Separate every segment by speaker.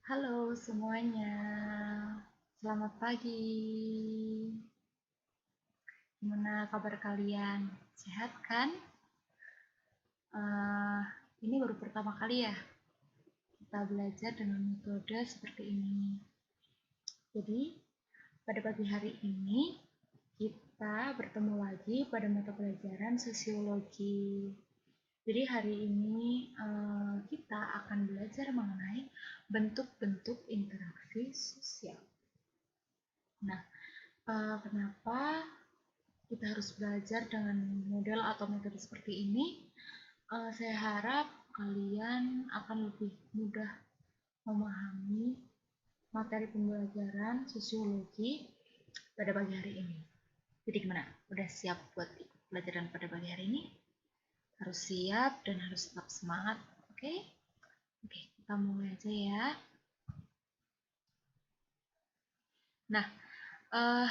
Speaker 1: Halo semuanya, selamat pagi. Gimana kabar kalian? Sehat kan? Eh, ini baru pertama kali ya kita belajar dengan metode seperti ini. Jadi pada pagi hari ini kita bertemu lagi pada mata pelajaran sosiologi. Jadi hari ini kita akan belajar mengenai bentuk-bentuk interaksi sosial. Nah, kenapa kita harus belajar dengan model atau metode seperti ini? Saya harap kalian akan lebih mudah memahami materi pembelajaran sosiologi pada pagi hari ini. Jadi gimana? Udah siap buat ikut pelajaran pada pagi hari ini? Harus siap dan harus tetap semangat, oke? Oke, kita mulai aja ya. Nah,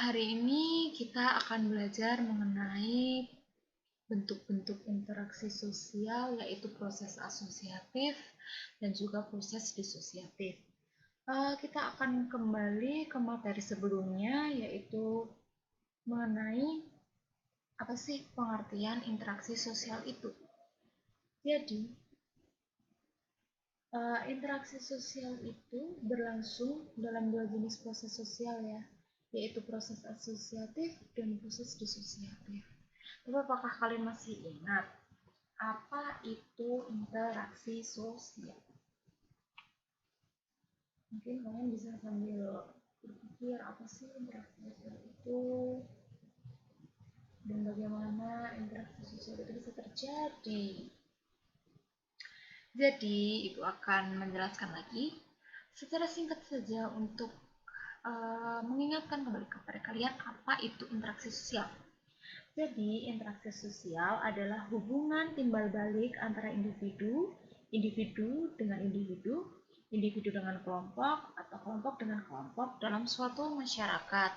Speaker 1: hari ini kita akan belajar mengenai bentuk-bentuk interaksi sosial, yaitu proses asosiatif dan juga proses disosiatif. Kita akan kembali ke materi sebelumnya, yaitu mengenai apa sih pengertian interaksi sosial itu. Jadi, interaksi sosial itu berlangsung dalam dua jenis proses sosial ya, yaitu proses asosiatif dan proses disosiatif. Tapi apakah kalian masih ingat apa itu interaksi sosial? Mungkin kalian bisa sambil berpikir apa sih interaksi sosial itu dan bagaimana interaksi sosial itu bisa terjadi. Jadi, Ibu akan menjelaskan lagi secara singkat saja untuk mengingatkan kembali kepada kalian apa itu interaksi sosial. Jadi, interaksi sosial adalah hubungan timbal balik antara individu, individu dengan individu, individu dengan kelompok, atau kelompok dengan kelompok dalam suatu masyarakat.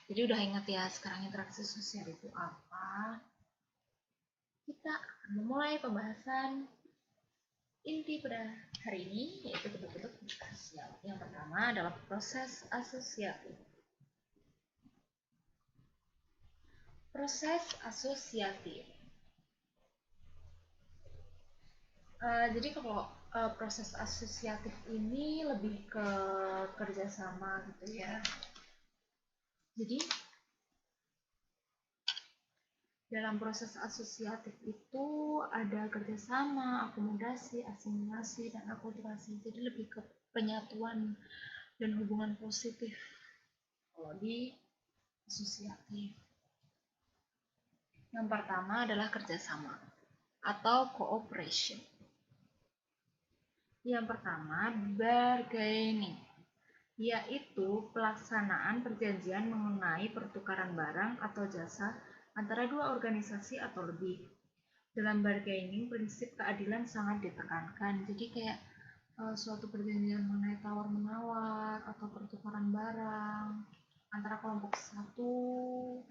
Speaker 1: Jadi udah ingat ya sekarang interaksi sosial itu apa? Kita akan memulai pembahasan inti pada hari ini, yaitu bentuk-bentuk interaksi sosial. Yang pertama adalah proses asosiatif. Proses asosiatif. Jadi kalau proses asosiatif ini lebih ke kerjasama gitu ya. Jadi dalam proses asosiatif itu ada kerjasama, akomodasi, asimilasi, dan akulturasi. Jadi lebih ke penyatuan dan hubungan positif kalau di asosiatif. Yang pertama adalah kerjasama atau cooperation. Yang pertama, bargaining, yaitu pelaksanaan perjanjian mengenai pertukaran barang atau jasa antara dua organisasi atau lebih. Dalam bargaining, prinsip keadilan sangat ditekankan. Jadi kayak suatu perjanjian mengenai tawar-menawar atau pertukaran barang antara kelompok satu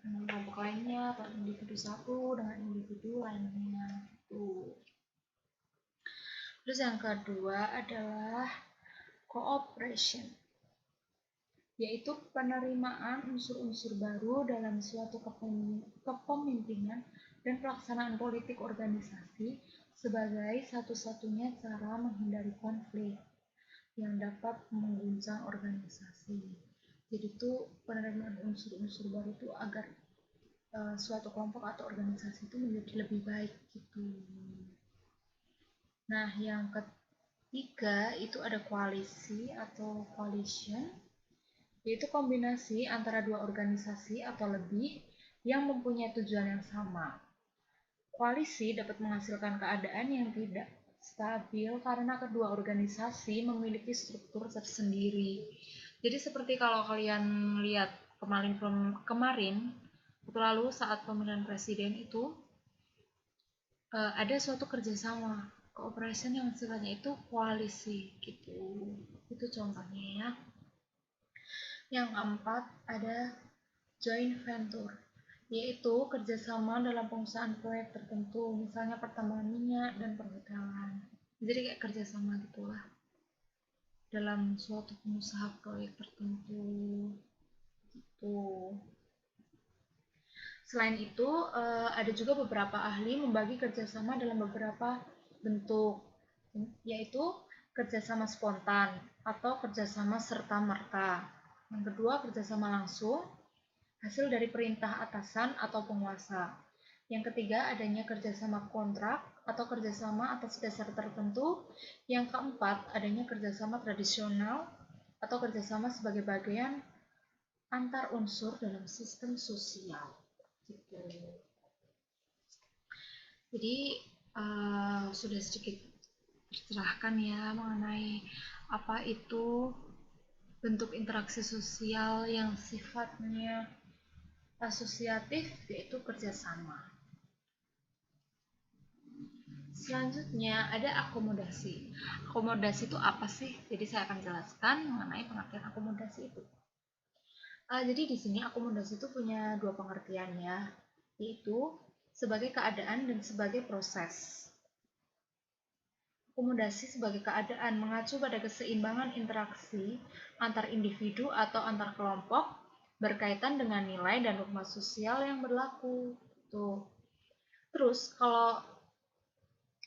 Speaker 1: dengan kelompok lainnya atau individu satu dengan individu lainnya. Terus yang kedua adalah cooperation, yaitu penerimaan unsur-unsur baru dalam suatu kepemimpinan dan pelaksanaan politik organisasi sebagai satu-satunya cara menghindari konflik yang dapat mengguncang organisasi. Jadi itu penerimaan unsur-unsur baru itu agar suatu kelompok atau organisasi itu menjadi lebih baik gitu. Nah, yang ketiga itu ada koalisi atau coalition, yaitu kombinasi antara dua organisasi atau lebih yang mempunyai tujuan yang sama. Koalisi dapat menghasilkan keadaan yang tidak stabil karena kedua organisasi memiliki struktur tersendiri. Jadi seperti kalau kalian lihat kemarin waktu lalu saat pemilihan presiden itu ada suatu kerjasama cooperation yang sifatnya itu koalisi gitu. Itu contohnya ya. Yang keempat ada joint venture, yaitu kerjasama dalam pengusahaan proyek tertentu, misalnya pertambangan minyak dan perhotelan. Jadi kayak kerjasama gitulah. dalam suatu pengusaha proyek tertentu gitu. Selain itu, ada juga beberapa ahli membagi kerjasama dalam beberapa bentuk, yaitu kerjasama spontan atau kerjasama serta-merta. Yang kedua, kerjasama langsung, hasil dari perintah atasan atau penguasa. Yang ketiga, adanya kerjasama kontrak atau kerjasama atas dasar tertentu. Yang keempat, adanya kerjasama tradisional atau kerjasama sebagai bagian antar unsur dalam sistem sosial. Gitu. Jadi sudah sedikit tercerahkan ya mengenai apa itu bentuk interaksi sosial yang sifatnya asosiatif, yaitu kerjasama. Selanjutnya ada akomodasi. Akomodasi itu apa sih? Jadi saya akan jelaskan mengenai pengertian akomodasi itu. Jadi di sini akomodasi itu punya dua pengertian ya, yaitu sebagai keadaan dan sebagai proses. Akomodasi sebagai keadaan mengacu pada keseimbangan interaksi antar individu atau antar kelompok berkaitan dengan nilai dan norma sosial yang berlaku. Tuh. Terus kalau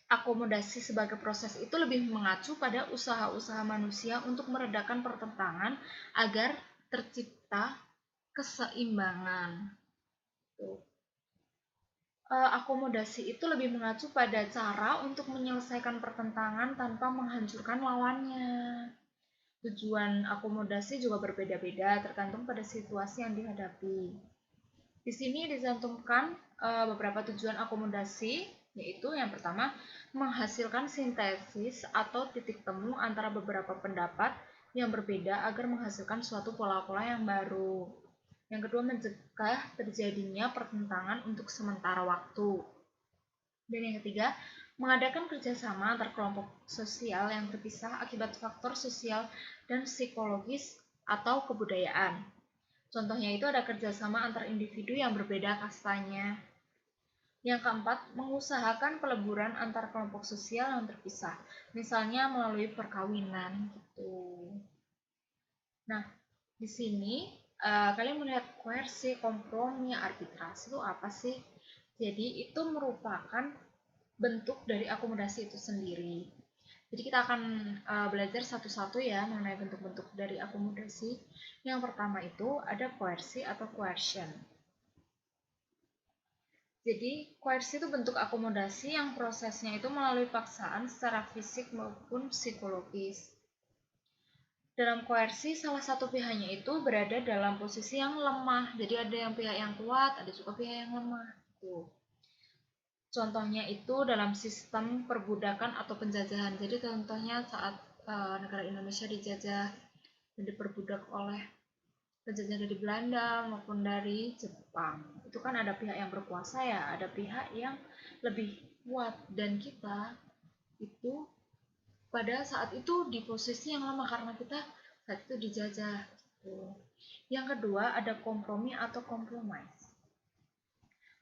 Speaker 1: akomodasi sebagai proses itu lebih mengacu pada usaha-usaha manusia untuk meredakan pertentangan agar tercipta keseimbangan. Tuh. Akomodasi itu lebih mengacu pada cara untuk menyelesaikan pertentangan tanpa menghancurkan lawannya. Tujuan akomodasi juga berbeda-beda tergantung pada situasi yang dihadapi. Di sini dicantumkan beberapa tujuan akomodasi, yaitu yang pertama, menghasilkan sintesis atau titik temu antara beberapa pendapat yang berbeda agar menghasilkan suatu pola-pola yang baru. Yang kedua, mencegah terjadinya pertentangan untuk sementara waktu. Dan yang ketiga, mengadakan kerjasama antar kelompok sosial yang terpisah akibat faktor sosial dan psikologis atau kebudayaan. Contohnya itu ada kerjasama antar individu yang berbeda kastanya. Yang keempat, mengusahakan peleburan antar kelompok sosial yang terpisah, misalnya melalui perkawinan gitu. Nah, di sini kalian melihat koersi, kompromi, arbitrasi itu apa sih? Jadi itu merupakan bentuk dari akomodasi itu sendiri. Jadi kita akan belajar satu-satu ya mengenai bentuk-bentuk dari akomodasi. Yang pertama itu ada koersi atau coercion. Jadi koersi itu bentuk akomodasi yang prosesnya itu melalui paksaan secara fisik maupun psikologis. Dalam koersi, salah satu pihaknya itu berada dalam posisi yang lemah. Jadi ada yang pihak yang kuat, ada juga pihak yang lemah. Tuh. Contohnya itu dalam sistem perbudakan atau penjajahan. Jadi contohnya saat negara Indonesia dijajah dan diperbudak oleh penjajah dari Belanda maupun dari Jepang. Itu kan ada pihak yang berkuasa ya, ada pihak yang lebih kuat, dan kita itu pada saat itu di posisi yang lama karena kita saat itu dijajah gitu. Yang kedua ada kompromi atau compromise.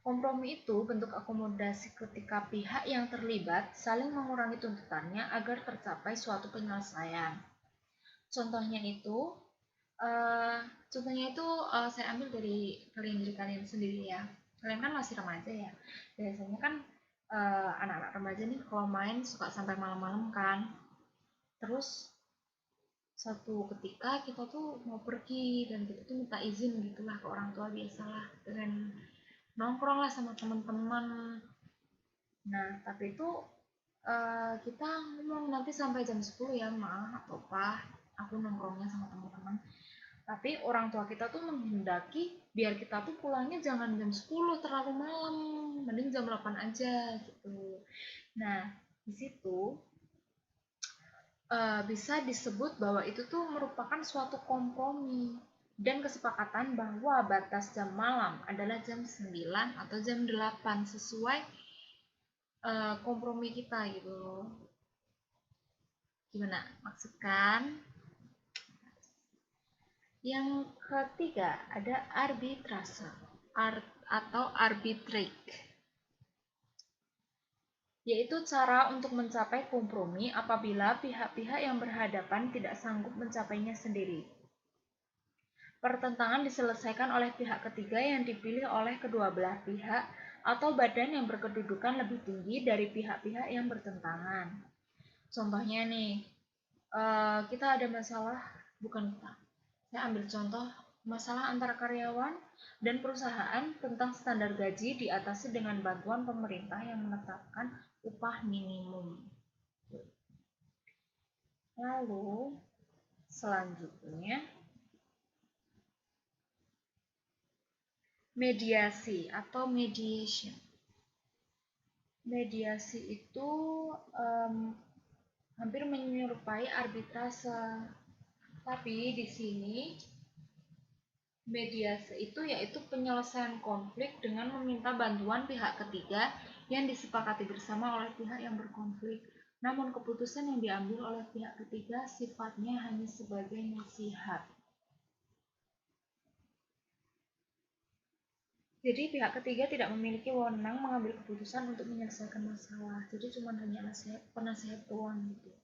Speaker 1: Kompromi itu bentuk akomodasi ketika pihak yang terlibat saling mengurangi tuntutannya agar tercapai suatu penyelesaian. Contohnya itu saya ambil dari diri kalian sendiri ya. Kalian kan masih remaja ya. Biasanya kan anak-anak remaja nih kalau main suka sampai malam-malam kan. Terus satu ketika kita tuh mau pergi dan kita tuh minta izin gitulah ke orang tua, biasalah dengan nongkrong lah sama teman-teman. Nah tapi itu kita ngomong nanti sampai jam 10 ya ma atau pa, aku nongkrongnya sama teman-teman. Tapi orang tua kita tuh menghendaki biar kita tuh pulangnya jangan jam 10 terlalu malam, mending jam 8 aja gitu. Nah di situ bisa disebut bahwa itu tuh merupakan suatu kompromi dan kesepakatan bahwa batas jam malam adalah jam 9 atau jam 8 sesuai kompromi kita gitu. Gimana? Maksudkan? Yang ketiga ada arbitrase atau arbitrage. yaitu cara untuk mencapai kompromi apabila pihak-pihak yang berhadapan tidak sanggup mencapainya sendiri. Pertentangan diselesaikan oleh pihak ketiga yang dipilih oleh kedua belah pihak atau badan yang berkedudukan lebih tinggi dari pihak-pihak yang bertentangan. Contohnya nih, kita ada masalah, bukan kita, saya ambil contoh masalah antara karyawan dan perusahaan tentang standar gaji diatasi dengan bantuan pemerintah yang menetapkan upah minimum. Lalu selanjutnya mediasi atau mediation. Mediasi itu hampir menyerupai arbitrase, tapi di sini mediasi itu yaitu penyelesaian konflik dengan meminta bantuan pihak ketiga yang disepakati bersama oleh pihak yang berkonflik. Namun keputusan yang diambil oleh pihak ketiga sifatnya hanya sebagai nasihat. Jadi pihak ketiga tidak memiliki wewenang mengambil keputusan untuk menyelesaikan masalah. Jadi cuma hanya penasihat doang gitu.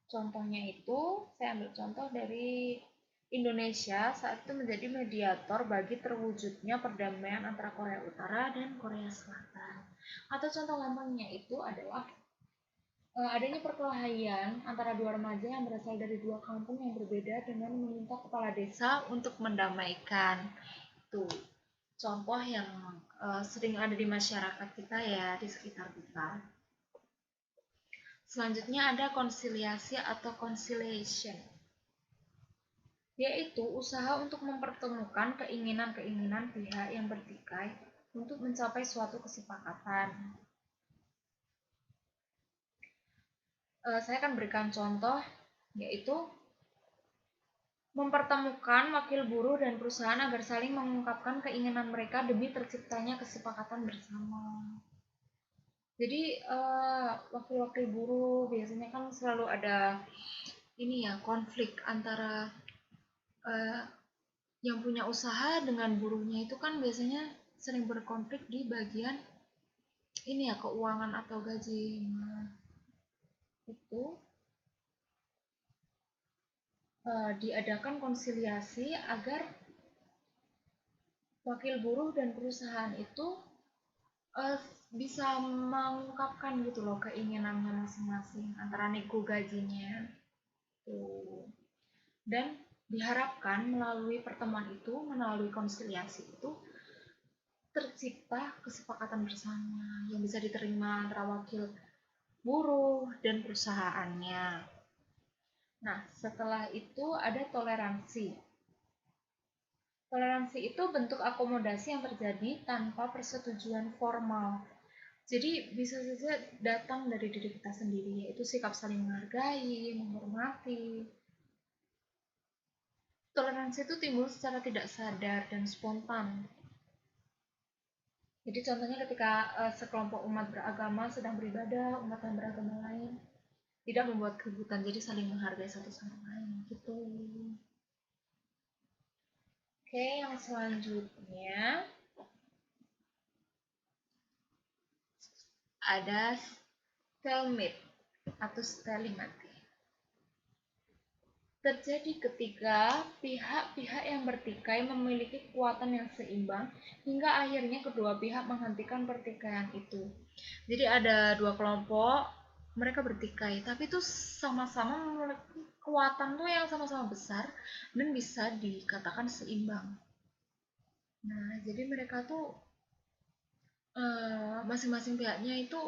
Speaker 1: Contohnya itu, saya ambil contoh dari Indonesia saat itu menjadi mediator bagi terwujudnya perdamaian antara Korea Utara dan Korea Selatan. Atau contoh gampangnya itu adalah adanya perkelahian antara dua remaja yang berasal dari dua kampung yang berbeda dengan meminta kepala desa untuk mendamaikan. Itu contoh yang sering ada di masyarakat kita ya, di sekitar kita. Selanjutnya ada konsiliasi atau conciliation, yaitu usaha untuk mempertemukan keinginan-keinginan pihak yang bertikai untuk mencapai suatu kesepakatan. Saya akan berikan contoh, yaitu mempertemukan wakil buruh dan perusahaan agar saling mengungkapkan keinginan mereka demi terciptanya kesepakatan bersama. Jadi wakil-wakil buruh biasanya kan selalu ada ini ya, konflik antara yang punya usaha dengan buruhnya itu kan biasanya sering berkonflik di bagian ini ya, keuangan atau gaji. Nah, itu diadakan konsiliasi agar wakil buruh dan perusahaan itu bisa mengungkapkan gitu loh keinginannya masing-masing antara nego gajinya tuh. Dan diharapkan melalui pertemuan itu, melalui konsiliasi itu tercipta kesepakatan bersama yang bisa diterima antara wakil buruh dan perusahaannya. Nah, setelah itu ada toleransi. Toleransi itu bentuk akomodasi yang terjadi tanpa persetujuan formal. Jadi bisa saja datang dari diri kita sendiri, yaitu sikap saling menghargai, menghormati. Toleransi itu timbul secara tidak sadar dan spontan. Jadi contohnya ketika sekelompok umat beragama sedang beribadah, umat yang beragama lain tidak membuat keributan, jadi saling menghargai satu sama lain gitu. Oke, yang selanjutnya ada stalemate atau stalemate. Terjadi ketika pihak-pihak yang bertikai memiliki kekuatan yang seimbang hingga akhirnya kedua pihak menghentikan pertikaian itu. Jadi ada dua kelompok, mereka bertikai, tapi itu sama-sama memiliki kekuatan tuh yang sama-sama besar dan bisa dikatakan seimbang. Nah, jadi mereka tuh masing-masing pihaknya itu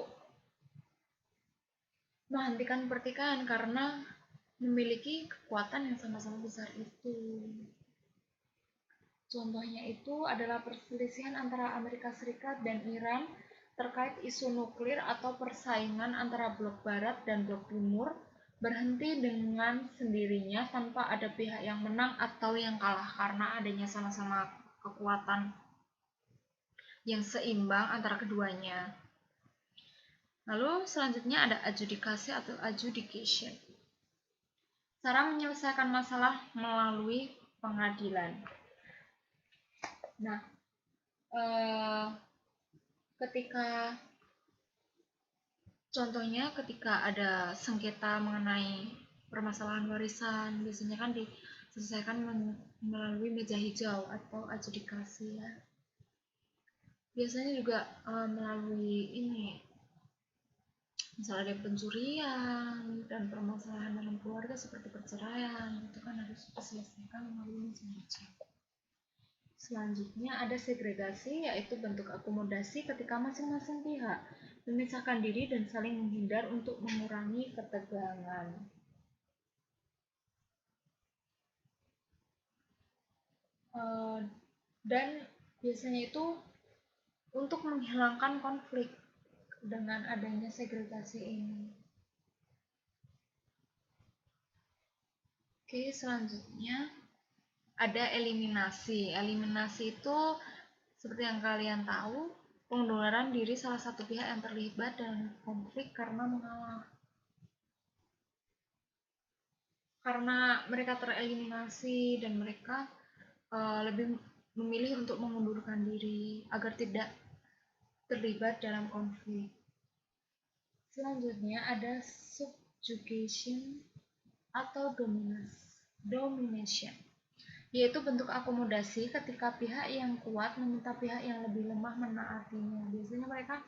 Speaker 1: menghentikan pertikaian karena memiliki kekuatan yang sama-sama besar itu. Contohnya itu adalah perselisihan antara Amerika Serikat dan Iran terkait isu nuklir atau persaingan antara blok barat dan blok timur berhenti dengan sendirinya tanpa ada pihak yang menang atau yang kalah karena adanya sama-sama kekuatan yang seimbang antara keduanya. Lalu selanjutnya ada adjudikasi atau adjudication. Cara menyelesaikan masalah melalui pengadilan. Nah, ketika Contohnya ketika ada sengketa mengenai permasalahan warisan, biasanya kan diselesaikan melalui meja hijau atau adjudikasi ya. Biasanya juga melalui ini, misalnya ada pencurian dan permasalahan dalam keluarga seperti perceraian, itu kan harus diselesaikan melalui meja hijau. Selanjutnya ada segregasi, yaitu bentuk akomodasi ketika masing-masing pihak memisahkan diri dan saling menghindar untuk mengurangi ketegangan. Dan biasanya itu untuk menghilangkan konflik dengan adanya segregasi ini. Oke, selanjutnya ada eliminasi. Eliminasi itu seperti yang kalian tahu, pengunduran diri salah satu pihak yang terlibat dalam konflik karena mengalah. Karena mereka tereliminasi dan mereka lebih memilih untuk mengundurkan diri agar tidak terlibat dalam konflik. Selanjutnya ada subjugation atau domination, yaitu bentuk akomodasi ketika pihak yang kuat meminta pihak yang lebih lemah menaatinya. Biasanya mereka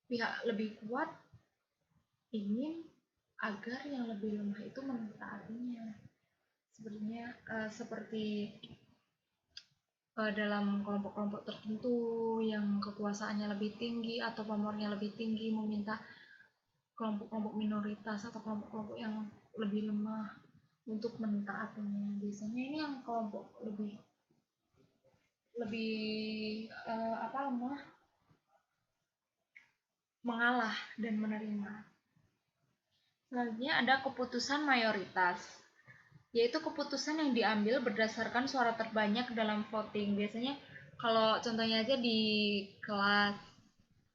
Speaker 1: pihak lebih kuat ingin agar yang lebih lemah itu mentaatinya. Seperti dalam kelompok-kelompok tertentu yang kekuasaannya lebih tinggi atau pamornya lebih tinggi meminta kelompok-kelompok minoritas atau kelompok-kelompok yang lebih lemah untuk mentaatinya. Biasanya ini yang kelompok lebih lemah mengalah dan menerima. Selanjutnya ada keputusan mayoritas, yaitu keputusan yang diambil berdasarkan suara terbanyak dalam voting. Biasanya kalau contohnya aja di kelas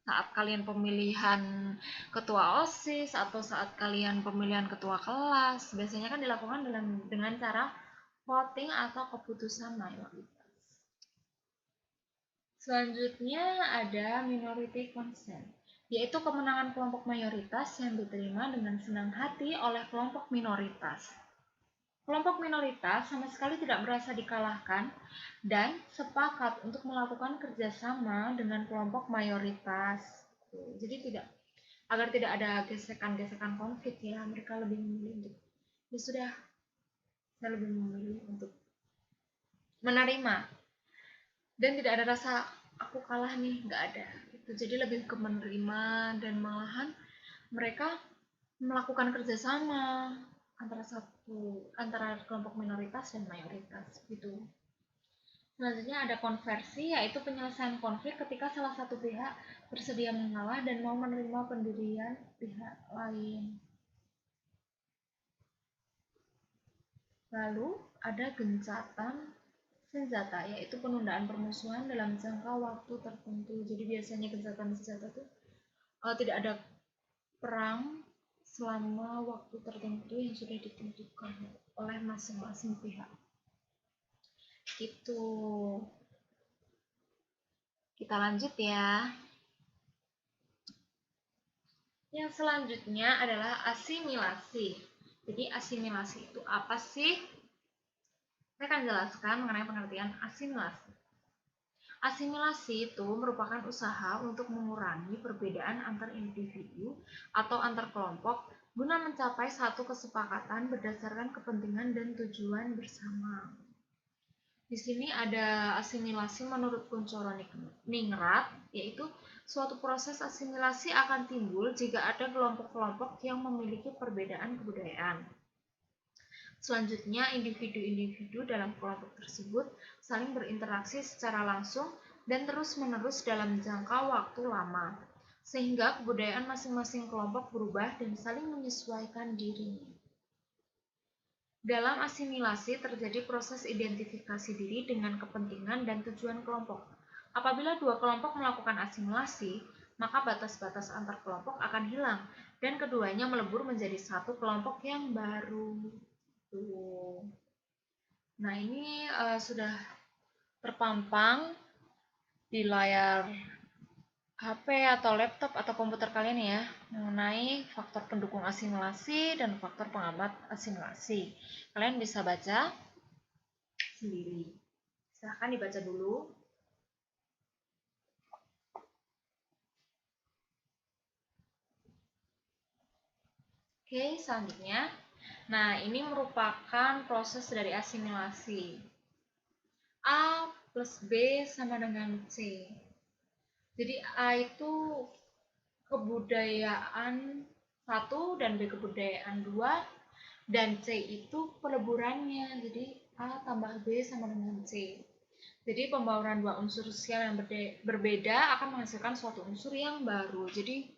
Speaker 1: saat kalian pemilihan ketua OSIS atau saat kalian pemilihan ketua kelas, biasanya kan dilakukan dengan cara voting atau keputusan mayoritas. Selanjutnya ada minority consent, yaitu kemenangan kelompok mayoritas yang diterima dengan senang hati oleh kelompok minoritas. Kelompok minoritas sama sekali tidak merasa dikalahkan dan sepakat untuk melakukan kerjasama dengan kelompok mayoritas. Jadi agar tidak ada gesekan-gesekan konflik ya, mereka lebih memilih untuk saya lebih memilih untuk menerima dan tidak ada rasa aku kalah nih, nggak ada. Jadi lebih ke menerima dan malahan mereka melakukan kerjasama antara kelompok minoritas dan mayoritas gitu. Selanjutnya ada konversi, yaitu penyelesaian konflik ketika salah satu pihak bersedia mengalah dan mau menerima pendirian pihak lain. Lalu ada gencatan senjata, yaitu penundaan permusuhan dalam jangka waktu tertentu. Jadi biasanya gencatan senjata itu tidak ada perang selama waktu tertentu yang sudah ditentukan oleh masing-masing pihak. Gitu. Kita lanjut ya. Yang selanjutnya adalah asimilasi. Jadi asimilasi itu apa sih? Saya akan jelaskan mengenai pengertian asimilasi. Asimilasi itu merupakan usaha untuk mengurangi perbedaan antar individu atau antar kelompok guna mencapai satu kesepakatan berdasarkan kepentingan dan tujuan bersama. Di sini ada asimilasi menurut Kuncoro Ningrat, yaitu suatu proses asimilasi akan timbul jika ada kelompok-kelompok yang memiliki perbedaan kebudayaan. Selanjutnya, individu-individu dalam kelompok tersebut saling berinteraksi secara langsung dan terus-menerus dalam jangka waktu lama, sehingga kebudayaan masing-masing kelompok berubah dan saling menyesuaikan dirinya. Dalam asimilasi terjadi proses identifikasi diri dengan kepentingan dan tujuan kelompok. Apabila dua kelompok melakukan asimilasi, maka batas-batas antar kelompok akan hilang dan keduanya melebur menjadi satu kelompok yang baru. Nah, ini sudah terpampang di layar HP atau laptop atau komputer kalian ya, mengenai faktor pendukung asimilasi dan faktor penghambat asimilasi. Kalian bisa baca sendiri. Silahkan dibaca dulu. Oke, selanjutnya. Nah, ini merupakan proses dari asimilasi. A plus B sama dengan C. Jadi A itu kebudayaan 1 dan B kebudayaan 2 dan C itu peleburannya. Jadi A tambah B sama dengan C. Jadi pembauran dua unsur sosial yang berbeda akan menghasilkan suatu unsur yang baru. Jadi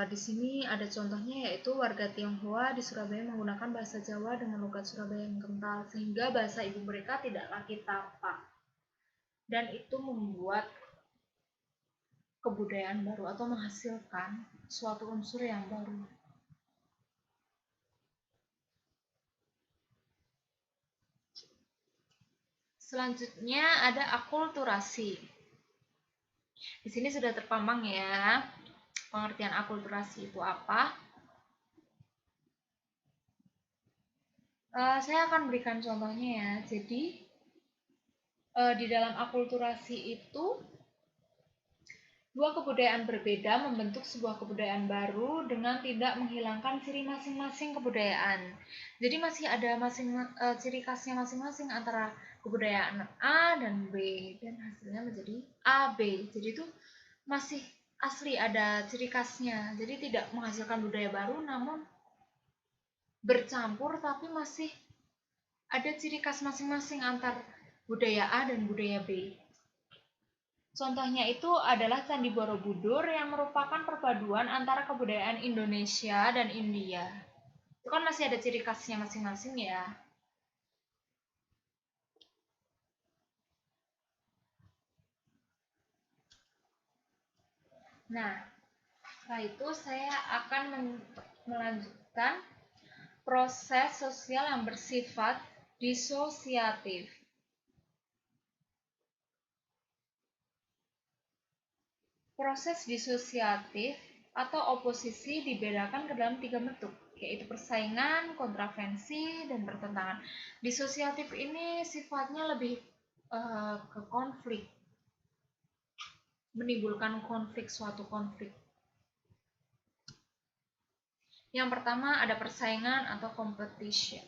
Speaker 1: di sini ada contohnya, yaitu warga Tionghoa di Surabaya menggunakan bahasa Jawa dengan logat Surabaya yang kental sehingga bahasa ibu mereka tidak lagi tapak, dan itu membuat kebudayaan baru atau menghasilkan suatu unsur yang baru. Selanjutnya ada akulturasi. Di sini sudah terpampang ya pengertian akulturasi itu apa. Saya akan berikan contohnya ya. Jadi di dalam akulturasi itu dua kebudayaan berbeda membentuk sebuah kebudayaan baru dengan tidak menghilangkan ciri masing-masing kebudayaan. Jadi masih ada ciri khasnya masing-masing antara kebudayaan A dan B, dan hasilnya menjadi AB. Jadi itu masih asli, ada ciri khasnya. Jadi tidak menghasilkan budaya baru, namun bercampur tapi masih ada ciri khas masing-masing antar budaya A dan budaya B. Contohnya itu adalah Candi Borobudur yang merupakan perpaduan antara kebudayaan Indonesia dan India. Itu kan masih ada ciri khasnya masing-masing ya. Nah, setelah itu saya akan melanjutkan proses sosial yang bersifat disosiatif. Proses disosiatif atau oposisi dibedakan ke dalam 3 bentuk, yaitu persaingan, kontravensi, dan pertentangan. Disosiatif ini sifatnya lebih ke konflik, menimbulkan suatu konflik. Yang pertama ada persaingan atau competition.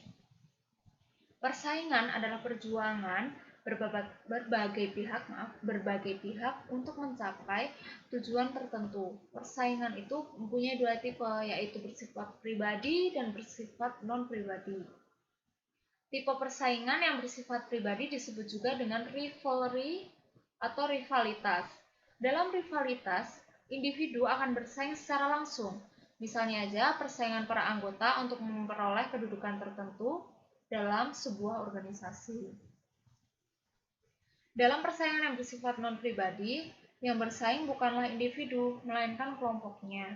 Speaker 1: Persaingan adalah perjuangan berbagai pihak untuk mencapai tujuan tertentu. Persaingan itu mempunyai dua tipe, yaitu bersifat pribadi dan bersifat non-pribadi. Tipe persaingan yang bersifat pribadi disebut juga dengan rivalry atau rivalitas. Dalam rivalitas, individu akan bersaing secara langsung. Misalnya aja persaingan para anggota untuk memperoleh kedudukan tertentu dalam sebuah organisasi. Dalam persaingan yang bersifat non-pribadi, yang bersaing bukanlah individu, melainkan kelompoknya.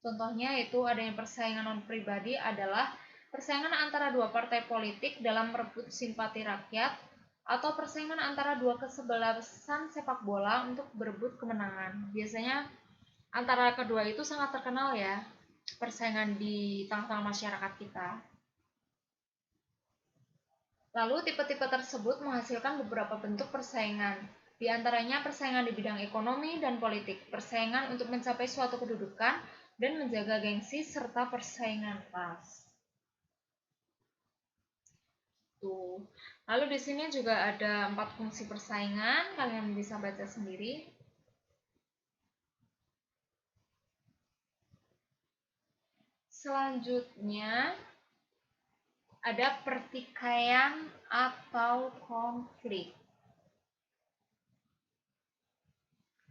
Speaker 1: Contohnya yaitu adanya persaingan non-pribadi adalah persaingan antara dua partai politik dalam merebut simpati rakyat, atau persaingan antara dua kesebelasan sepak bola untuk berebut kemenangan. Biasanya antara kedua itu sangat terkenal ya, persaingan di tengah-tengah masyarakat kita. Lalu tipe-tipe tersebut menghasilkan beberapa bentuk persaingan, di antaranya persaingan di bidang ekonomi dan politik, persaingan untuk mencapai suatu kedudukan dan menjaga gengsi, serta persaingan ras. Tuh. Lalu di sini juga ada 4 fungsi persaingan, kalian bisa baca sendiri. Selanjutnya ada pertikaian atau konflik,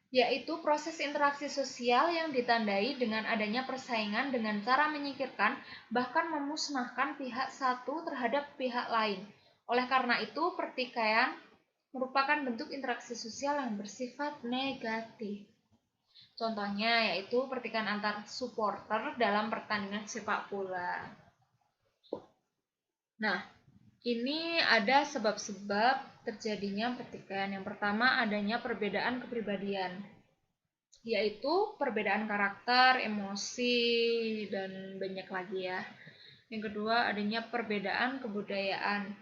Speaker 1: yaitu proses interaksi sosial yang ditandai dengan adanya persaingan dengan cara menyingkirkan bahkan memusnahkan pihak satu terhadap pihak lain. Oleh karena itu, pertikaian merupakan bentuk interaksi sosial yang bersifat negatif. Contohnya yaitu pertikaian antar supporter dalam pertandingan sepak bola. Nah, Ini ada sebab-sebab terjadinya pertikaian. Yang pertama, adanya perbedaan kepribadian, yaitu perbedaan karakter, emosi, dan banyak lagi ya. Yang kedua, adanya perbedaan kebudayaan,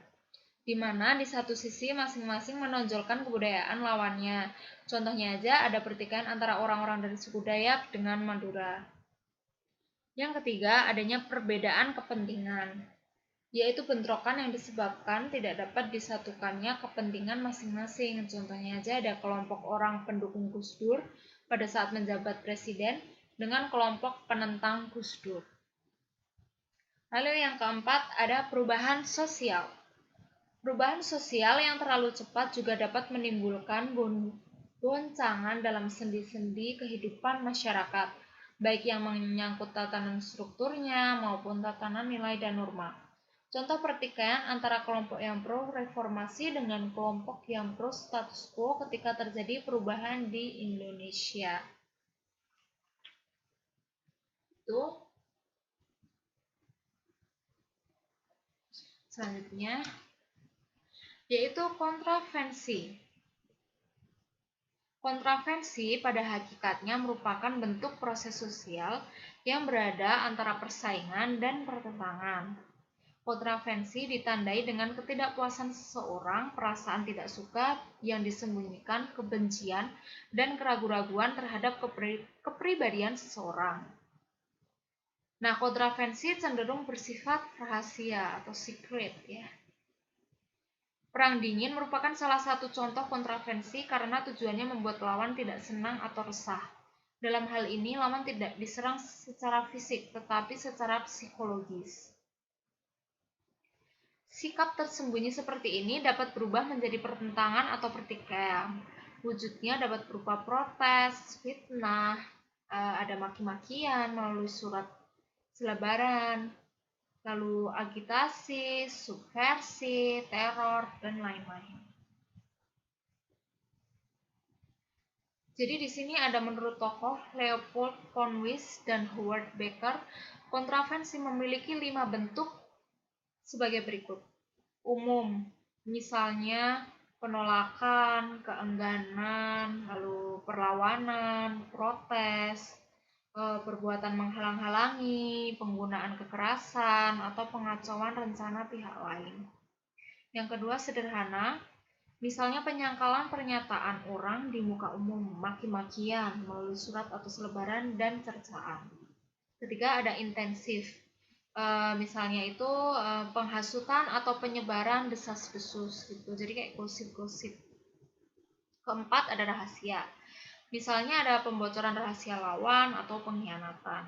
Speaker 1: di mana di satu sisi masing-masing menonjolkan kebudayaan lawannya. Contohnya aja ada pertikaian antara orang-orang dari suku Dayak dengan Madura. Yang ketiga, adanya perbedaan kepentingan, yaitu bentrokan yang disebabkan tidak dapat disatukannya kepentingan masing-masing. Contohnya aja ada kelompok orang pendukung Gus Dur pada saat menjabat presiden dengan kelompok penentang Gus Dur. Lalu yang keempat, ada perubahan sosial. Perubahan sosial yang terlalu cepat juga dapat menimbulkan goncangan dalam sendi-sendi kehidupan masyarakat, baik yang menyangkut tatanan strukturnya maupun tatanan nilai dan norma. Contoh pertikaian antara kelompok yang pro reformasi dengan kelompok yang pro status quo ketika terjadi perubahan di Indonesia. Itu. Selanjutnya, yaitu kontravensi. Kontravensi pada hakikatnya merupakan bentuk proses sosial yang berada antara persaingan dan pertentangan. Kontravensi ditandai dengan ketidakpuasan seseorang, perasaan tidak suka yang disembunyikan, kebencian, dan keraguan-raguan terhadap kepribadian seseorang. Nah, kontravensi cenderung bersifat rahasia atau secret ya. Perang dingin merupakan salah satu contoh kontravensi karena tujuannya membuat lawan tidak senang atau resah. Dalam hal ini, lawan tidak diserang secara fisik, tetapi secara psikologis. Sikap tersembunyi seperti ini dapat berubah menjadi pertentangan atau pertikaian. Wujudnya dapat berupa protes, fitnah, ada maki-makian melalui surat selebaran, lalu agitasi, subversi, teror, dan lain-lain. Jadi di sini ada menurut tokoh Leopold von Wyss dan Howard Baker, kontravensi memiliki 5 bentuk sebagai berikut. Umum, misalnya penolakan, keengganan, lalu perlawanan, protes, perbuatan menghalang-halangi, penggunaan kekerasan, atau pengacauan rencana pihak lain. Yang kedua, sederhana, misalnya penyangkalan pernyataan orang di muka umum, maki-makian melalui surat atau selebaran, dan cercaan. Ketiga, ada intensif, misalnya itu penghasutan atau penyebaran desas-desus gitu, jadi kayak gosip-gosip. Keempat, ada rahasia, misalnya ada pembocoran rahasia lawan atau pengkhianatan.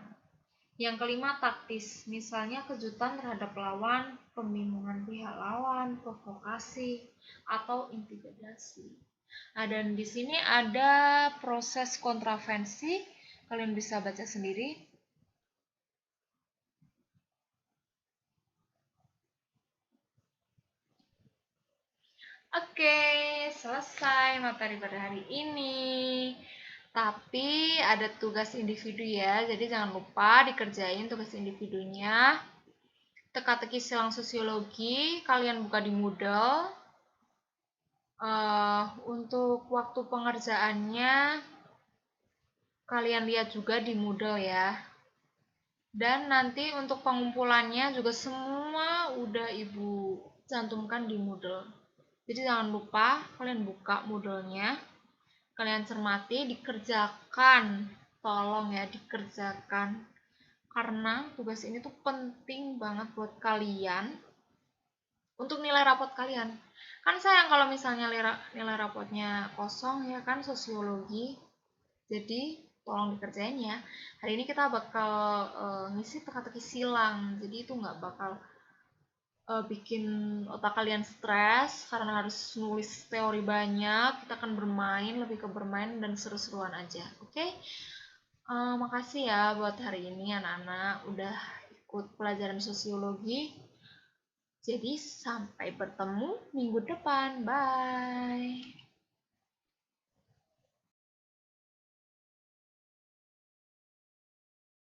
Speaker 1: Yang kelima, taktis, misalnya kejutan terhadap lawan, pembingungan pihak lawan, provokasi, atau intimidasi. Nah, dan di sini ada proses kontravensi, kalian bisa baca sendiri. Oke, selesai materi pada hari ini. Tapi ada tugas individu ya, jadi jangan lupa dikerjain tugas individunya. Teka-teki silang sosiologi, kalian buka di Moodle. Untuk waktu pengerjaannya, kalian lihat juga di Moodle ya. Dan nanti untuk pengumpulannya juga semua udah Ibu cantumkan di Moodle. Jadi jangan lupa kalian buka Moodle-nya, kalian cermati, dikerjakan. Tolong ya dikerjakan. Karena tugas ini tuh penting banget buat kalian untuk nilai rapot kalian. Kan sayang kalau misalnya nilai rapotnya kosong ya kan, sosiologi. Jadi tolong dikerjain ya. Hari ini kita bakal ngisi teka-teki silang. Jadi itu nggak bakal bikin otak kalian stres karena harus nulis teori banyak. Kita akan bermain, lebih ke bermain dan seru-seruan aja. Oke? Makasih ya buat hari ini anak-anak udah ikut pelajaran sosiologi. Jadi sampai bertemu minggu depan. Bye.